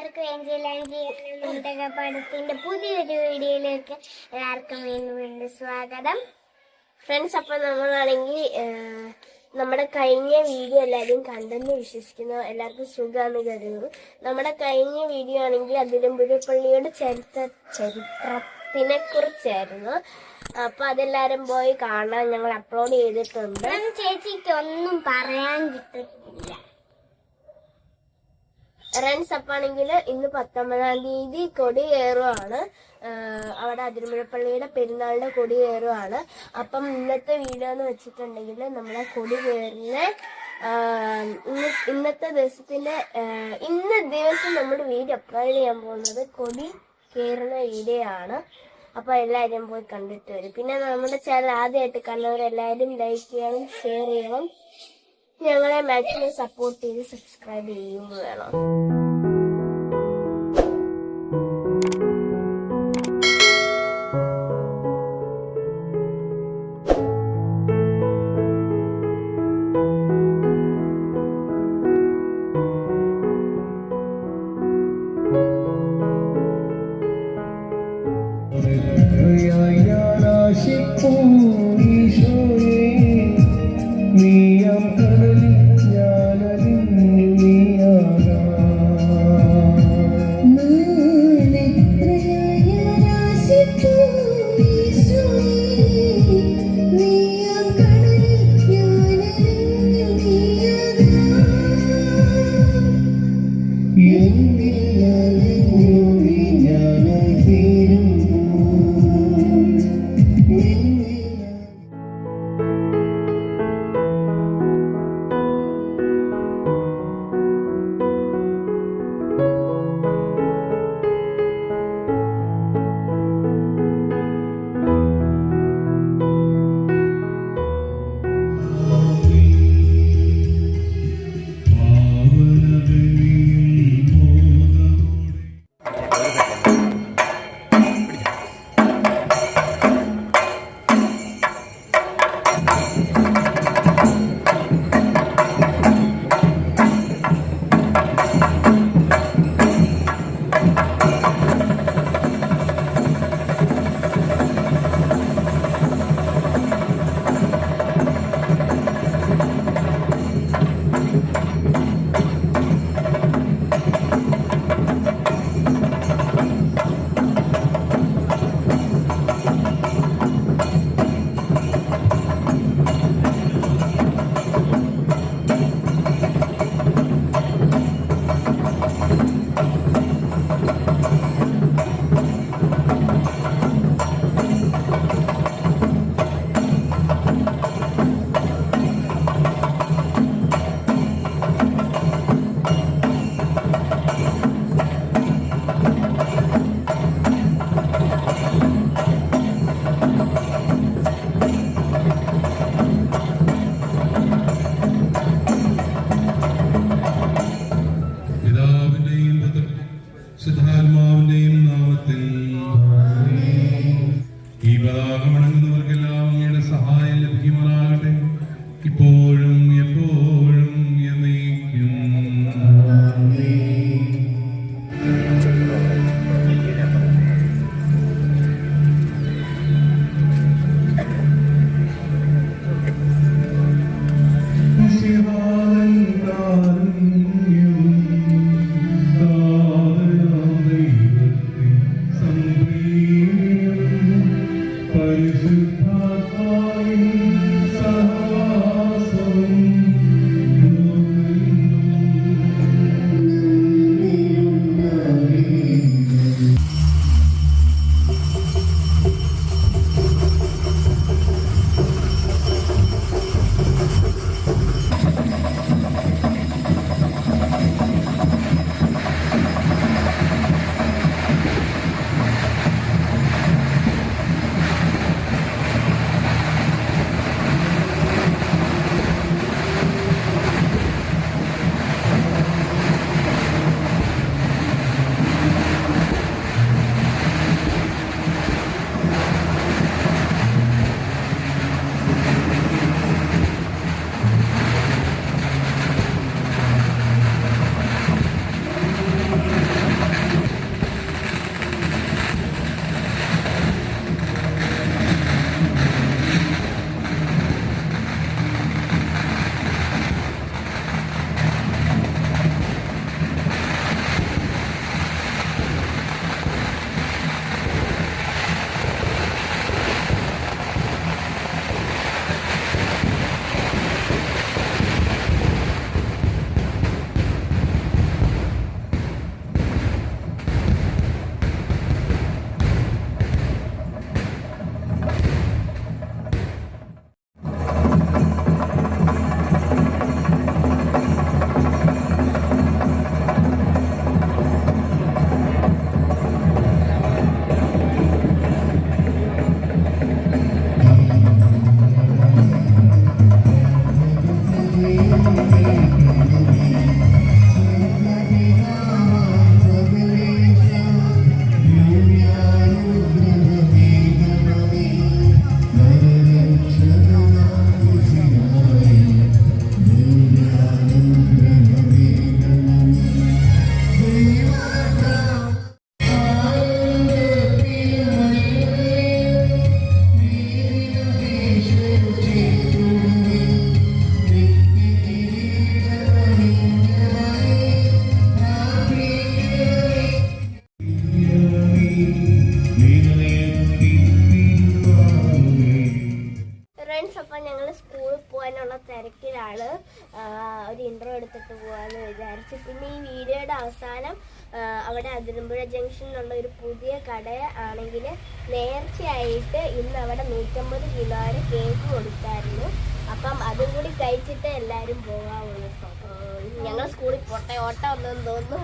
എല്ലാവർക്കും പടത്തിന്റെ പുതിയൊരു വീഡിയോയിലേക്ക് എല്ലാവർക്കും വീണ്ടും സ്വാഗതം ഫ്രണ്ട്സ്. അപ്പോൾ നമ്മളാണെങ്കിൽ നമ്മുടെ കഴിഞ്ഞ വീഡിയോ എല്ലാവരും കണ്ടെന്ന് വിശ്വസിക്കുന്നു. എല്ലാവർക്കും സുഖമാണെന്ന് കരുതുന്നു. നമ്മുടെ കഴിഞ്ഞ വീഡിയോ ആണെങ്കിൽ അതിരമ്പുഴപ്പള്ളിയുടെ ചരിത്രത്തിനെ കുറിച്ചായിരുന്നു. അപ്പൊ അതെല്ലാരും പോയി കാണാൻ ഞങ്ങൾ അപ്ലോഡ് ചെയ്തിട്ടുണ്ട്. ചേച്ചിക്ക് ഒന്നും പറയാൻ കിട്ടില്ല ഫ്രണ്ട്സ്. അപ്പാണെങ്കിൽ ഇന്ന് 19-ാം തീയതി കൊടി കയറുവാണ്. അവിടെ അതിരമ്പുഴപ്പള്ളിയുടെ പെരുന്നാളിന്റെ കൊടി കയറുവാണ്. അപ്പം ഇന്നത്തെ വീഡിയോ എന്ന് വെച്ചിട്ടുണ്ടെങ്കിൽ നമ്മളെ കൊടി കയറുന്ന ഇന്നത്തെ ദിവസം നമ്മൾ വീഡിയോ അപ്ലോഡ് ചെയ്യാൻ പോകുന്നത് കൊടി കയറുന്ന വീഡിയോ ആണ്. അപ്പൊ എല്ലാവരും പോയി കണ്ടിട്ട് വരും. പിന്നെ നമ്മുടെ ചാനൽ ആദ്യമായിട്ട് കണ്ടവരെല്ലാവരും ലൈക്ക് ചെയ്യണം, ഷെയർ ചെയ്യണം, ഞങ്ങളെ മാക്സിമം സപ്പോർട്ട് ചെയ്ത് സബ്സ്ക്രൈബ് ചെയ്യുകയും വേണം. പിന്നെ ഈ വീഡിയോയുടെ അവസാനം അവിടെ അതിരമ്പുഴ ജംഗ്ഷനിലുള്ള ഒരു പുതിയ കട ആണെങ്കിൽ നേർച്ചയായിട്ട് ഇന്ന് അവിടെ 150 കിലോയുടെ കേക്ക് കൊടുത്തായിരുന്നു. അപ്പം അതും കൂടി കഴിച്ചിട്ട് എല്ലാവരും പോകാവുള്ളൂ. ഞങ്ങൾ സ്കൂളിൽ പോട്ടെ, ഓട്ടം ഒന്നെന്ന് തോന്നുന്നു.